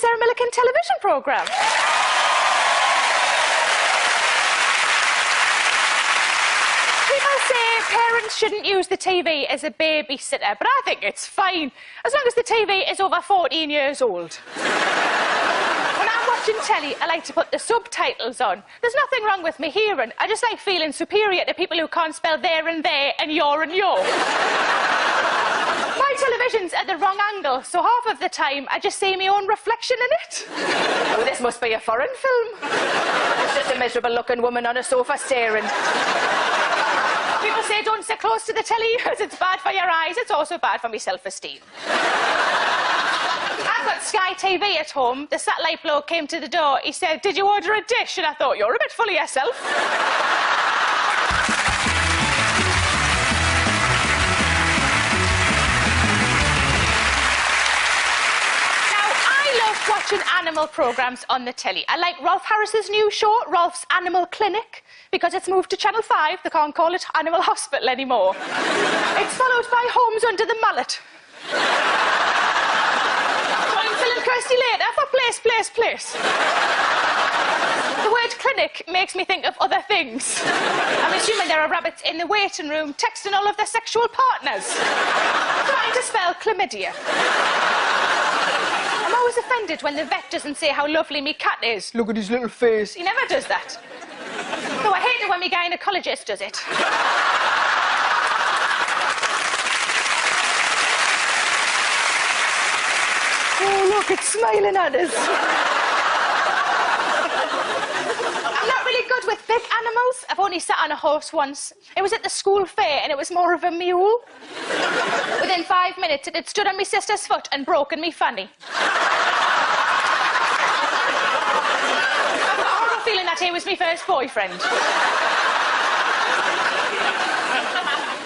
Sarah Millican television programme. People say parents shouldn't use the TV as a babysitter, but I think it's fine, as long as the TV is over 14 years old. When I'm watching telly, I like to put the subtitles on. There's nothing wrong with me hearing. I just like feeling superior to people who can't spell there and there and your and your. My television's at the wrong angle, so half of the time I just see my own reflection in it. Oh, this must be a foreign film. It's just a miserable-looking woman on a sofa staring. People say don't sit close to the telly because it's bad for your eyes. It's also bad for my self-esteem. I've got Sky TV at home. The satellite bloke came to the door. He said, "Did you order a dish?" And I thought, you're a bit full of yourself. Watching animal programmes on the telly. I like Rolf Harris's new show, Rolf's Animal Clinic, because it's moved to Channel 5. They can't call it Animal Hospital anymore. It's followed by Homes Under the Mullet. Join Phil and Kirsty later for Place. The word clinic makes me think of other things. I'm assuming there are rabbits in the waiting room texting all of their sexual partners, trying to spell chlamydia. I'm always offended when the vet doesn't say how lovely me cat is. Look at his little face. He never does that. Though I hate it when my gynaecologist does it. Oh, look, it's smiling at us. I'm not really good with big animals. I've only sat on a horse once. It was at the school fair and it was more of a mule. Within 5 minutes, it had stood on my sister's foot and broken me fanny. I've got a horrible feeling that he was my first boyfriend.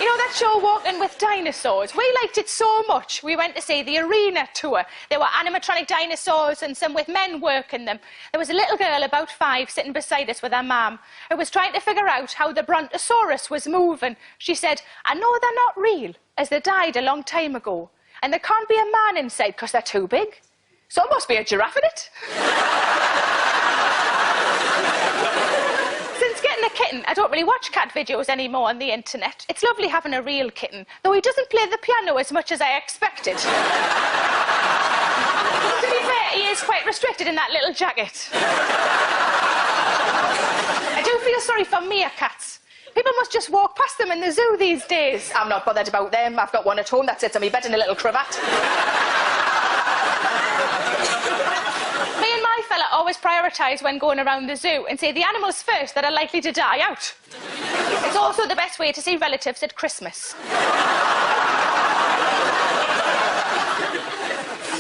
You know that show, Walking with Dinosaurs? We liked it so much, we went to see the arena tour. There were animatronic dinosaurs and some with men working them. There was a little girl about 5 sitting beside us with her mum who was trying to figure out how the brontosaurus was moving. She said, "I know they're not real, as they died a long time ago. And there can't be a man inside because they're too big. So it must be a giraffe in it." Since getting a kitten, I don't really watch cat videos anymore on the internet. It's lovely having a real kitten, though he doesn't play the piano as much as I expected. To be fair, he is quite restricted in that little jacket. I do feel sorry for meerkats. People must just walk past them in the zoo these days. I'm not bothered about them. I've got one at home that sits on my bed in a little cravat. Me and my fella always prioritise when going around the zoo and say the animals first that are likely to die out. It's also the best way to see relatives at Christmas.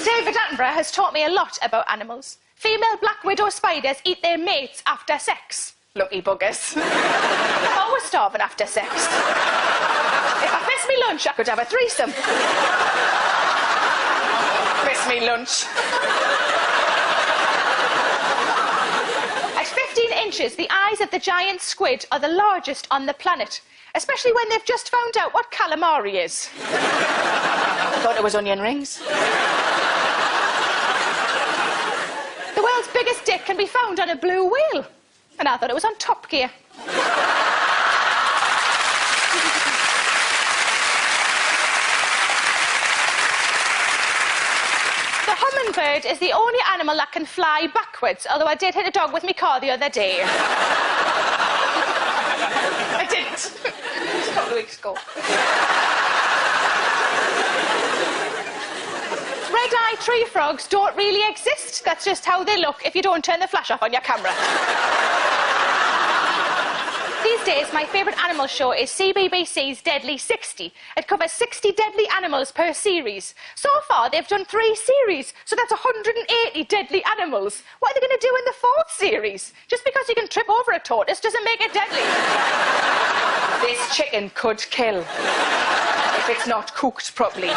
David Attenborough has taught me a lot about animals. Female black widow spiders eat their mates after sex. Lucky buggers. I'm always starving after sex. If I miss me lunch, I could have a threesome. Miss me lunch. At 15 inches, the eyes of the giant squid are the largest on the planet, especially when they've just found out what calamari is. I thought it was onion rings. The world's biggest dick can be found on a blue whale. And I thought it was on Top Gear. The hummingbird is the only animal that can fly backwards, although I did hit a dog with my car the other day. I didn't. Just a couple of weeks ago. Red-eye tree frogs don't really exist. That's just how they look if you don't turn the flash off on your camera. These days, my favourite animal show is CBBC's Deadly 60. It covers 60 deadly animals per series. So far, they've done 3 series, so that's 180 deadly animals. What are they going to do in the 4th series? Just because you can trip over a tortoise doesn't make it deadly. This chicken could kill if it's not cooked properly.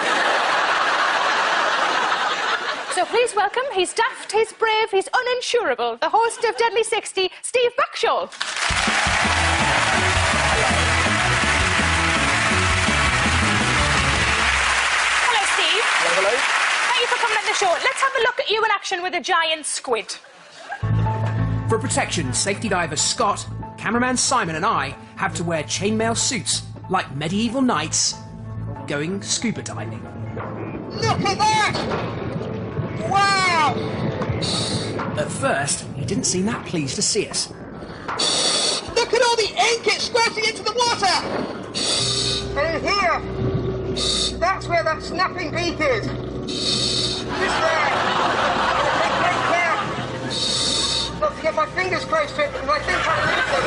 So please welcome, he's daft, he's brave, he's uninsurable, the host of Deadly 60, Steve Backshall. Hello, Steve. Hello, hello. How you for coming on the show. Let's have a look at you in action with a giant squid. For protection, safety diver Scott, cameraman Simon and I have to wear chainmail suits like medieval knights going scuba diving. Look at that! Wow! At first, he didn't seem that pleased to see us. Look at all the ink it's squirting into the water! And in here, that's where that snapping beak is. Just there. Take great care. Not to get my fingers close to it because I think I'm losing.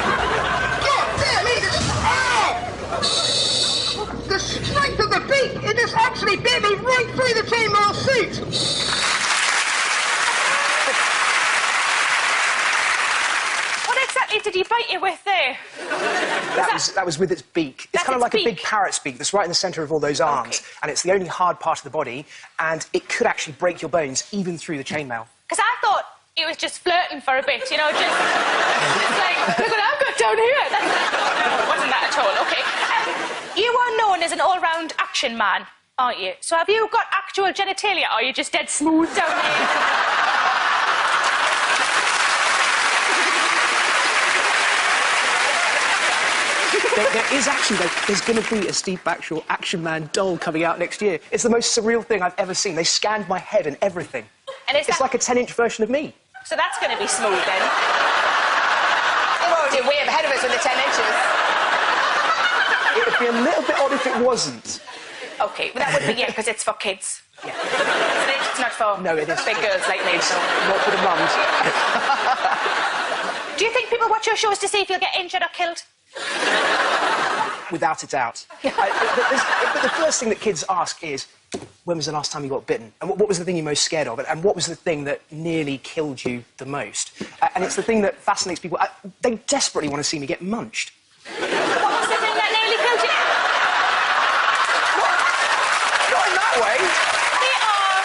God damn it! Ow! The strength of the beak! It just actually bit me right through the chainmail suit! What exactly did he bite you with there? That was with its beak. It's kind of like a big parrot's beak that's right in the centre of all those arms, and it's the only hard part of the body, and it could actually break your bones even through the chainmail. Because I thought he was just flirting for a bit, you know, just like, look what I've got down here. No, it wasn't that at all, OK. You are known as an all-round action man, aren't you? So have you got actual genitalia, or are you just dead smooth down here? There is actually, there's going to be a Steve Backshall Action Man doll coming out next year. It's the most surreal thing I've ever seen. They scanned my head and everything. And it's like a 10-inch version of me. So that's going to be smooth, then. Oh, you're way ahead of us with the 10 inches. It would be a little bit odd if it wasn't. OK, but that would be, yeah, because it's for kids. Yeah. It's not for big girls like me. So not for the mums. Do you think people watch your shows to see if you'll get injured or killed? Without a doubt. But the first thing that kids ask is, when was the last time you got bitten? And what was the thing you're most scared of? And what was the thing that nearly killed you the most? And it's the thing that fascinates people. They desperately want to see me get munched. What was the thing that nearly killed you? Not in that way. They are.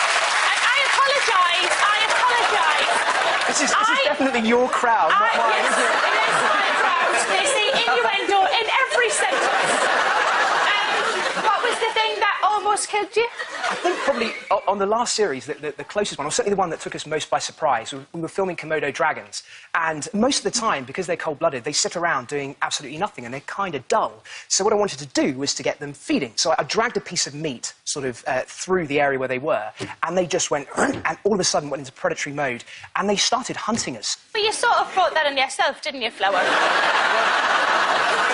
And I apologise. This is definitely your crowd, not mine, yes, isn't it? It is my crowd. They say innuendo in every sentence. What was the thing that almost killed you? I think probably on the last series, the closest one, or certainly the one that took us most by surprise, we were filming Komodo dragons. And most of the time, because they're cold-blooded, they sit around doing absolutely nothing, and they're kind of dull. So what I wanted to do was to get them feeding. So I dragged a piece of meat sort of through the area where they were, and they just went, and all of a sudden went into predatory mode, and they started hunting us. But you sort of brought that on yourself, didn't you, Flower?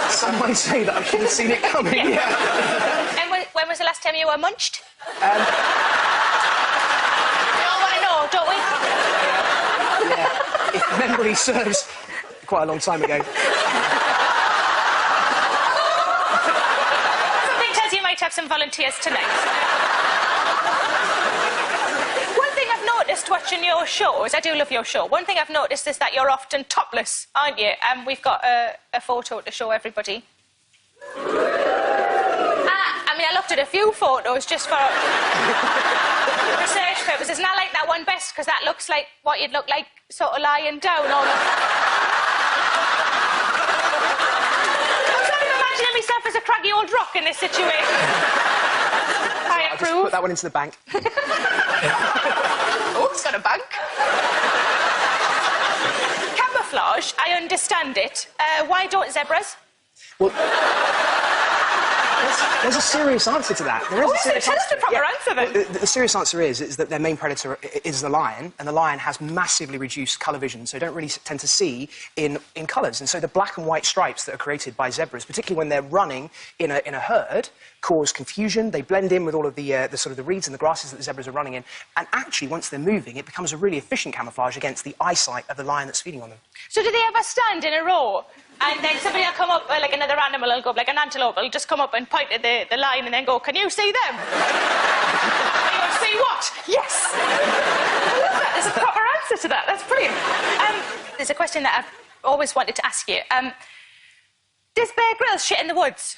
Some might say that I should have seen it coming. Yeah. And when was the last time you were munched? We all want to know, don't we? Yeah. If memory serves, quite a long time ago. Something tells you might have some volunteers tonight. One thing I've noticed watching your shows, I do love your show, one thing I've noticed is that you're often topless, aren't you? And we've got a photo to show everybody. I mean, I looked at a few photos just for research purposes, and I like that one best because that looks like what you'd look like sort of lying down on. I'm sort of imagining myself as a craggy old rock in this situation. I approve. I'll just put that one into the bank. Oh, it's got a bank. Camouflage, I understand it. Why don't zebras? Well, there's a serious answer to that. There is a serious answer. Tell us the proper answer, then. Well, the serious answer is that their main predator is the lion, and the lion has massively reduced colour vision, so they don't really tend to see in colours. And so the black and white stripes that are created by zebras, particularly when they're running in a herd, cause confusion. They blend in with all of the sort of the reeds and the grasses that the zebras are running in. And actually, once they're moving, it becomes a really efficient camouflage against the eyesight of the lion that's feeding on them. So do they ever stand in a row? And then somebody will come up, like another animal will go, like an antelope will just come up and point at the lion and then go, can you see them? And you go, see what? Yes! I love that. There's a proper answer to that. That's brilliant. There's a question that I've always wanted to ask you. Does Bear Grylls shit in the woods?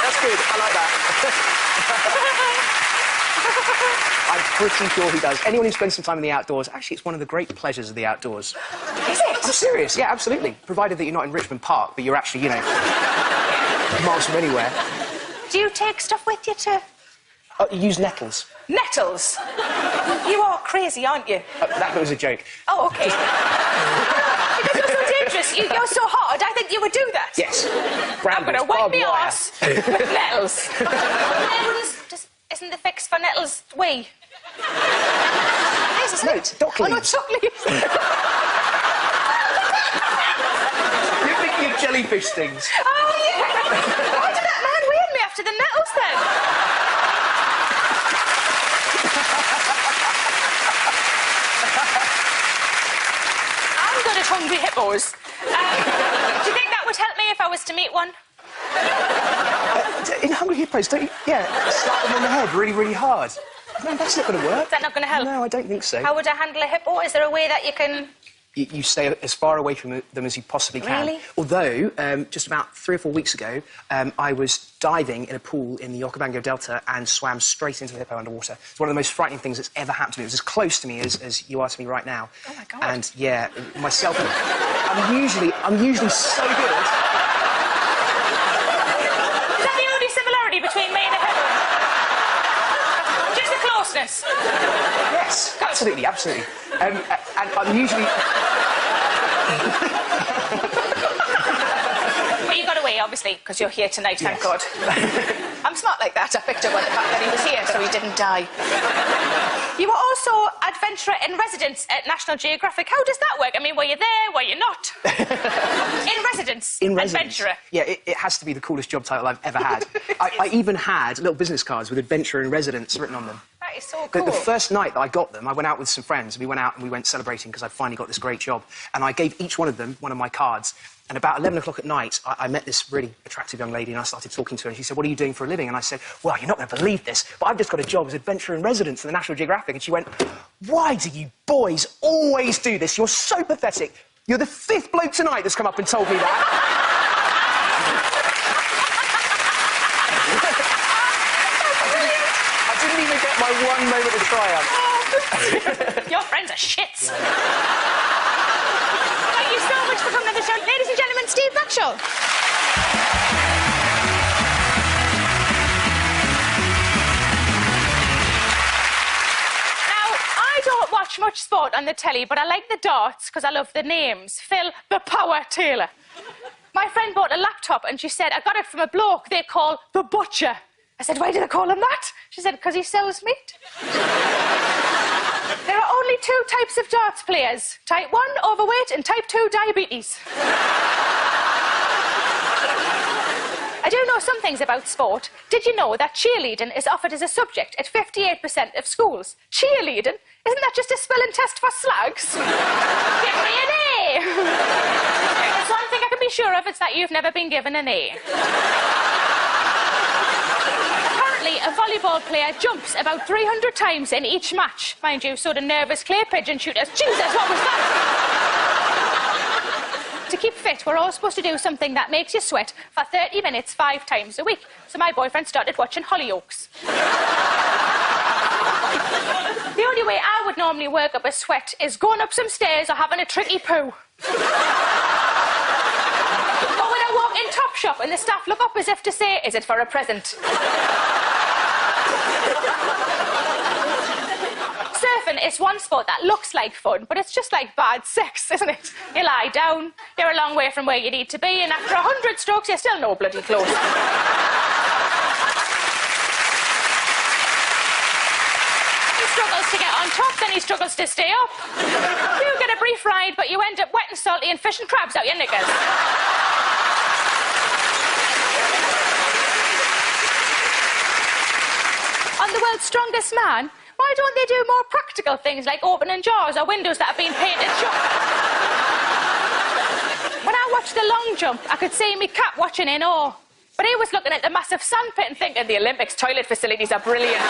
That's good. I like that. I'm pretty sure he does. Anyone who spends some time in the outdoors, actually, it's one of the great pleasures of the outdoors. Is it? I'm serious, yeah, absolutely. Provided that you're not in Richmond Park, but you're actually, you know, miles from anywhere. Do you take stuff with you to... Use nettles. Nettles? You are crazy, aren't you? That was a joke. Oh, OK. Because you're so dangerous, you're so hard, I think you would do that. Yes. I'm going to wipe me arse with nettles. Nettles? Isn't the fix for nettles wee? Yes, isn't No, it? it's dock Oh, no, leaves. it's dock leaves. You're thinking of jellyfish stings. Oh, yeah. Why did that man weird me after the nettles, then? I'm good at hungry hippos. Do you think that would help me if I was to meet one? In Hungry Hippos, don't you? Yeah, slap them on the head really, really hard. No, that's not going to work. Is that not going to help? No, I don't think so. How would I handle a hippo? Is there a way that you can... You stay as far away from them as you possibly can. Really? Although, just about 3 or 4 weeks ago, I was diving in a pool in the Okavango Delta and swam straight into a hippo underwater. It's one of the most frightening things that's ever happened to me. It was as close to me as you are to me right now. Oh, my God. And, yeah, myself... I'm usually so good... Is that the only similarity between me and a hippo? Just the closeness? Yes, absolutely, absolutely. And I'm usually... But you got away, obviously, because you're here tonight, thank God. I'm smart like that. I picked up on the fact that he was here, so he didn't die. You were also adventurer in residence at National Geographic. How does that work? I mean, were you there? Were you not? In residence. In residence. Adventurer. Yeah, it has to be the coolest job title I've ever had. I even had little business cards with adventurer in residence written on them. That is so cool. The first night that I got them, I went out with some friends. We went out and we went celebrating because I'd finally got this great job. And I gave each one of them one of my cards. And about 11 o'clock at night, I met this really attractive young lady and I started talking to her. And she said, "What are you doing for a living?" And I said, "Well, you're not going to believe this, but I've just got a job as adventurer in residence in the National Geographic." And she went, "Why do you boys always do this? You're so pathetic. You're the 5th bloke tonight that's come up and told me that." I didn't even get my one moment of triumph. Your friends are shits. Thank you so much for coming on the show. Ladies and gentlemen, Steve Blackshaw. Now, I don't watch much sport on the telly, but I like the darts because I love the names. Phil the Power Taylor. My friend bought a laptop and she said, "I got it from a bloke they call the Butcher." I said, "Why do they call him that?" She said, "Because he sells meat." There are only 2 types of darts players. Type 1, overweight, and Type 2, diabetes. I do know some things about sport. Did you know that cheerleading is offered as a subject at 58% of schools? Cheerleading? Isn't that just a spelling test for slags? Give me an A! There's one thing I can be sure of, it's that you've never been given an A. Apparently, a volleyball player jumps about 300 times in each match. Mind you, so do nervous clay pigeon shooters. Jesus, what was that? To keep fit, we're all supposed to do something that makes you sweat for 30 minutes 5 times a week. So my boyfriend started watching Hollyoaks. The only way I would normally work up a sweat is going up some stairs or having a tricky poo. But when I walk in Topshop and the staff look up as if to say, "Is it for a present?" Surfing is one sport that looks like fun, but it's just like bad sex, isn't it? You lie down, you're a long way from where you need to be, and after 100 strokes, you're still no bloody close. He struggles to get on top, then he struggles to stay up. You get a brief ride, but you end up wet and salty and fishing crabs out your knickers. On The World's Strongest Man, why don't they do more practical things like opening jars or windows that have been painted shut? When I watched the long jump, I could see me cat watching in awe. But he was looking at the massive sandpit and thinking the Olympics toilet facilities are brilliant.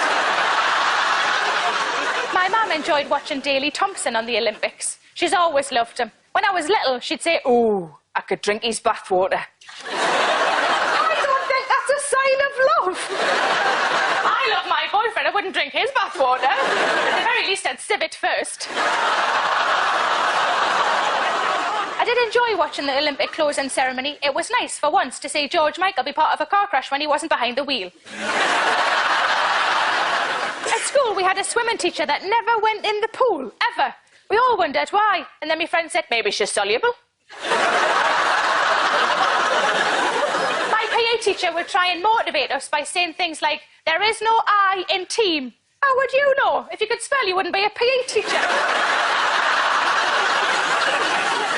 My mum enjoyed watching Daley Thompson on the Olympics. She's always loved him. When I was little, she'd say, "Ooh, I could drink his bathwater." I don't think that's a sign of love. I love my boyfriend. I wouldn't wouldn't drink his bathwater. At the very least, I'd sieve it first. I did enjoy watching the Olympic closing ceremony. It was nice, for once, to see George Michael be part of a car crash when he wasn't behind the wheel. At school, we had a swimming teacher that never went in the pool, ever. We all wondered why. And then my friend said, maybe she's soluble. My PE teacher would try and motivate us by saying things like, there is no I in team. How would you know? If you could spell, you wouldn't be a PE teacher.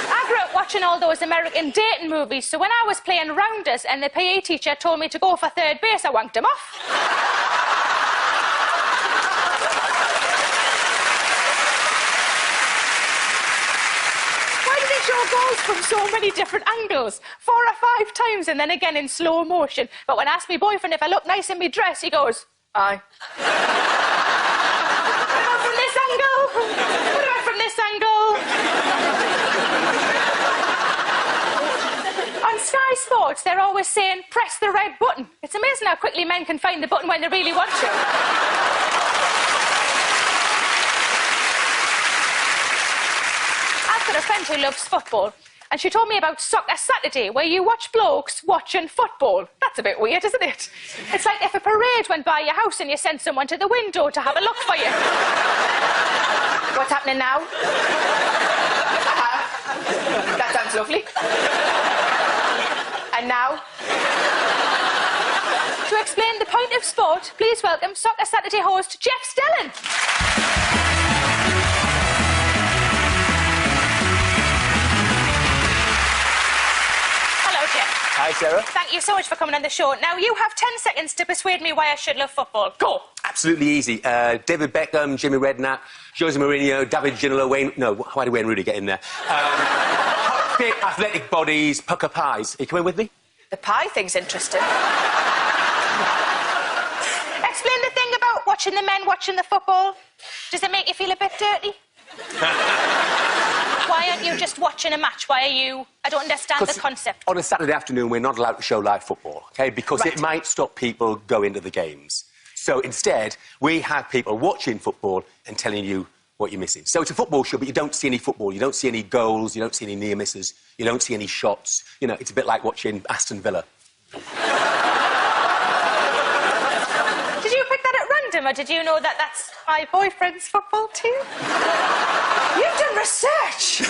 I grew up watching all those American dating movies, so when I was playing rounders and the PE teacher told me to go for third base, I wanked him off. Show goals from so many different angles, 4 or 5 times, and then again in slow motion. But when I asked my boyfriend if I look nice in my dress, he goes, aye. What about from this angle? What about from this angle? On Sky Sports, they're always saying, press the red button. It's amazing how quickly men can find the button when they really want to. I've got a friend who loves football, and she told me about Soccer Saturday, where you watch blokes watching football. That's a bit weird, isn't it? It's like if a parade went by your house and you sent someone to the window to have a look for you. What's happening now? That sounds lovely. And now? To explain the point of sport, please welcome Soccer Saturday host Jeff Stelling. Hi, Sarah. Thank you so much for coming on the show. Now, you have 10 seconds to persuade me why I should love football. Go! Absolutely easy. David Beckham, Jimmy Redknapp, Jose Mourinho, David Ginola, Wayne... No, why did Wayne Rooney get in there? Hot, fit, athletic bodies, pucker pies. Are you coming with me? The pie thing's interesting. Explain the thing about watching the men watching the football. Does it make you feel a bit dirty? Why aren't you just watching a match? Why are you... I don't understand the concept. On a Saturday afternoon, we're not allowed to show live football, OK? Because it might stop people going to the games. So instead, we have people watching football and telling you what you're missing. So it's a football show, but you don't see any football. You don't see any goals. You don't see any near misses. You don't see any shots. You know, it's a bit like watching Aston Villa. Did you pick that at random, or did you know that that's my boyfriend's football team? You've done research!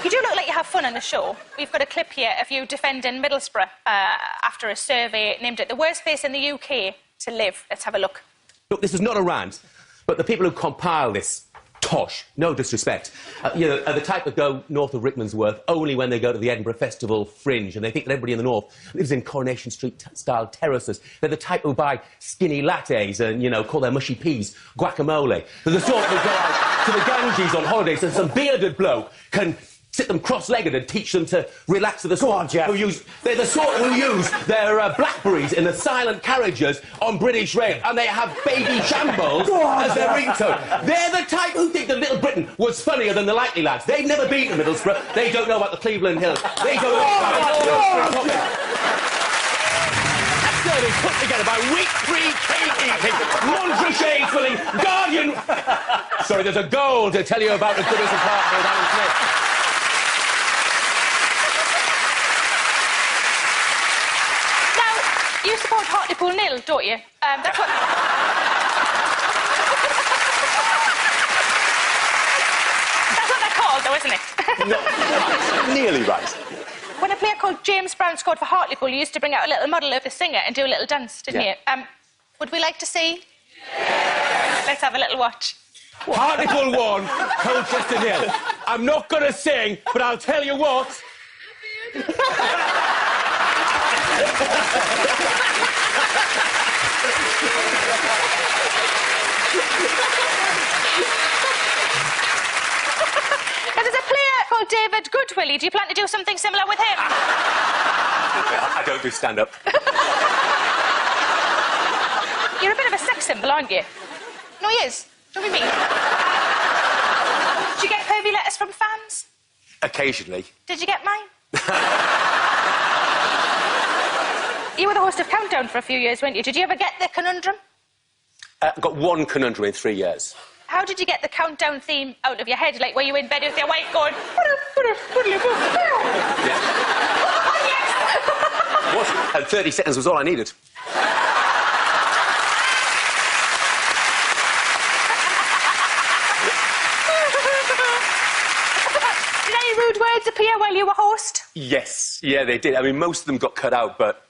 You do look like you have fun on the show. We've got a clip here of you defending Middlesbrough after a survey named it the worst place in the UK to live. Let's have a look. Look, this is not a rant, but the people who compile this tosh, no disrespect, you know, are the type that go north of Rickmansworth only when they go to the Edinburgh Festival Fringe, and they think that everybody in the north lives in Coronation Street-style terraces. They're the type who buy skinny lattes and, you know, call their mushy peas guacamole. They're the sort who go out to the Ganges on holidays and some bearded bloke can sit them cross-legged and teach them to relax to the sort. Go on, Jeff. They're the sort who use their Blackberries in the silent carriages on British Rail, and they have baby shambles as their ringtone. They're the type who think that Little Britain was funnier than the Likely Lads. They've never been to Middlesbrough. They don't know about the Cleveland Hills. They don't know about the service put together by wheat-free cake eating, Montrachet filling, Guardian... Sorry, there's a goal to tell you about the goodness of Hartfield, Alan Smith. You support Hartlepool 0, don't you? That's what... That's what they're called, though, isn't it? No, nearly right. When a player called James Brown scored for Hartlepool, you used to bring out a little model of the singer and do a little dance, didn't you? Would we like to see? Yeah. Let's have a little watch. Hartlepool 1, Colchester 0. I'm not going to sing, but I'll tell you what... There's a player called David Goodwillie. Do you plan to do something similar with him? I don't do stand-up. You're a bit of a sex symbol, aren't you? No, he is. Don't be mean. Did you get pervy letters from fans? Occasionally. Did you get mine? You were the host of Countdown for a few years, weren't you? Did you ever get the conundrum? Got one conundrum in 3 years. How did you get the countdown theme out of your head? Like, were you in bed with your wife going... What? And 30 seconds was all I needed. Did any rude words appear while you were host? Yes, yeah, they did. I mean, most of them got cut out, but,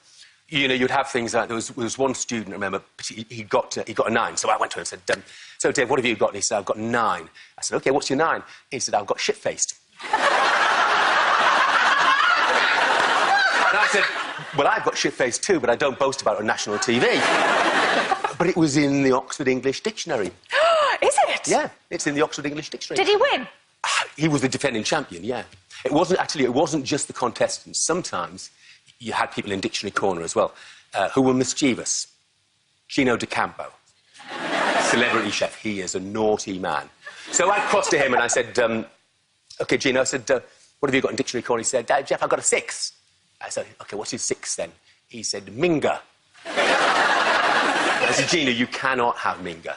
you know, you'd have things like... There was one student, I remember, he got a 9, so I went to him and said, so, Dave, what have you got? And he said, I've got 9. I said, OK, what's your 9? He said, I've got shit-faced. And I said, well, I've got shit-faced too, but I don't boast about it on national TV. But it was in the Oxford English Dictionary. Is it? Yeah, it's in the Oxford English Dictionary. Did he win? He was the defending champion, yeah. It wasn't just the contestants. Sometimes you had people in Dictionary Corner as well who were mischievous. Gino D'Acampo, celebrity chef. He is a naughty man. So I crossed to him and I said, OK, Gino, I said, what have you got in Dictionary Corner? He said, Jeff, I've got a 6. I said, OK, what's your 6 then? He said, Minga. I said, Gino, you cannot have Minga.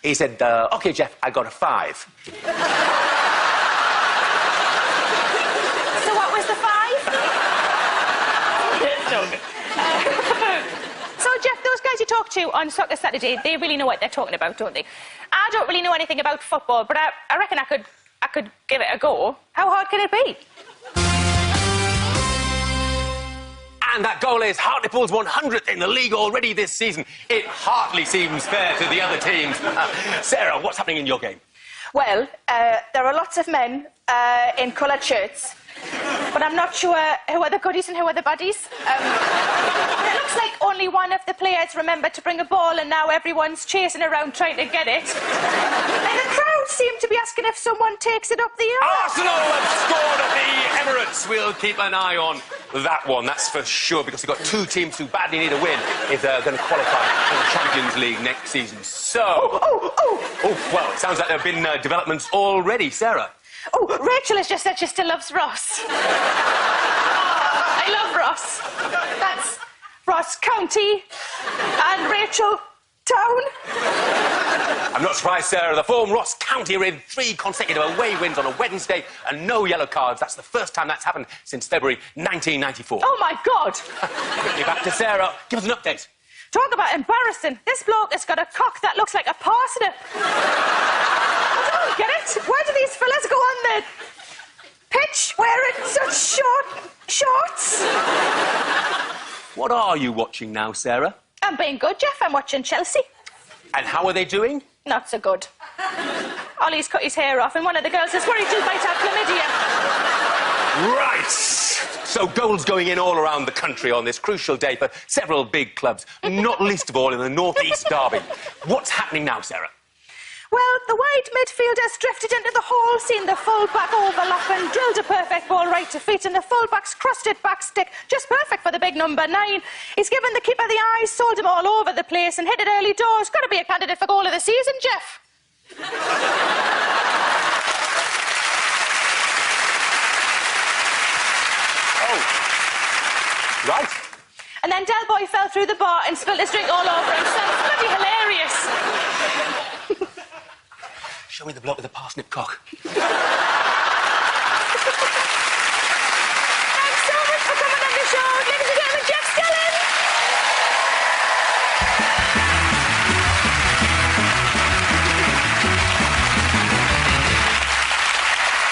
He said, OK, Jeff, I got a 5. So what was the 5? So, Jeff, those guys you talk to on Soccer Saturday, they really know what they're talking about, don't they? I don't really know anything about football, but I reckon I could give it a go. How hard can it be? And that goal is Hartlepool's 100th in the league already this season. It hardly seems fair to the other teams. Sarah, what's happening in your game? Well, there are lots of men in coloured shirts, but I'm not sure who are the goodies and who are the baddies. It looks like only one of the players remembered to bring a ball and now everyone's chasing around trying to get it. And the crowd seem to be asking if someone takes it up the aisle. Arsenal have scored at the Emirates. We'll keep an eye on that one, that's for sure, because we've got 2 teams who badly need a win if they're going to qualify for the Champions League next season. So... Oh, well, it sounds like there have been developments already. Sarah? Oh, Rachel has just said she still loves Ross. I love Ross. That's Ross County and Rachel Town. I'm not surprised, Sarah. The form Ross County are in 3 consecutive away wins on a Wednesday and no yellow cards. That's the first time that's happened since February 1994. Oh, my God. Quickly back to Sarah. Give us an update. Talk about embarrassing. This bloke has got a cock that looks like a parsnip. I don't get it. Why do these fellas go on the pitch wearing such short shorts? What are you watching now, Sarah? I'm being good, Jeff. I'm watching Chelsea. And how are they doing? Not so good. Ollie's cut his hair off and one of the girls is worried she might have chlamydia. Right. So goals going in all around the country on this crucial day for several big clubs, not least of all in the North East Derby. What's happening now, Sarah? Well, the wide midfielders drifted into the hole, seen the full-back overlap and drilled a perfect ball right to feet, and the full-back's crossed it back stick, just perfect for the big number 9. He's given the keeper the eyes, sold him all over the place and hit it early doors. Got to be a candidate for goal of the season, Jeff. Oh. Right. And then Del Boy fell through the bar and spilled his drink all over himself. Bloody hilarious. Show me the bloke with the parsnip cock. Thanks so much for coming on the show, ladies and gentlemen, Jeff Skellin.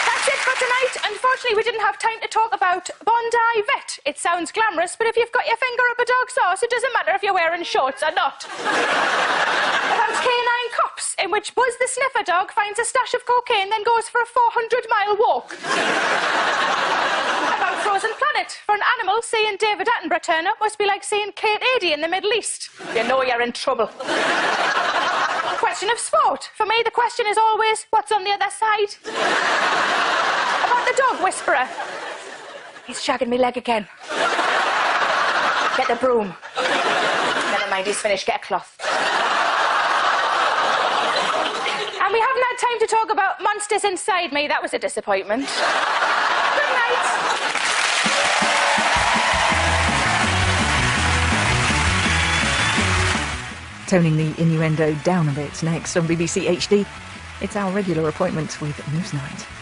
That's it for tonight. Unfortunately, we didn't have time to talk about Bondi Vet. It sounds glamorous, but if you've got your finger up a dog's arse, it doesn't matter if you're wearing shorts or not. About Canine Cops, in which Buzz the Sniffer dog finds a stash of cocaine, then goes for a 400-mile walk. About Frozen Planet. For an animal, seeing David Attenborough turn up must be like seeing Kate Adie in the Middle East. You know you're in trouble. Question of sport. For me, the question is always, what's on the other side? About the dog whisperer. He's shagging me leg again. Get the broom. Never mind, he's finished. Get a cloth. And we haven't had time to talk about monsters inside me. That was a disappointment. Good night. toning the innuendo down a bit next on BBC HD. It's our regular appointment with Newsnight.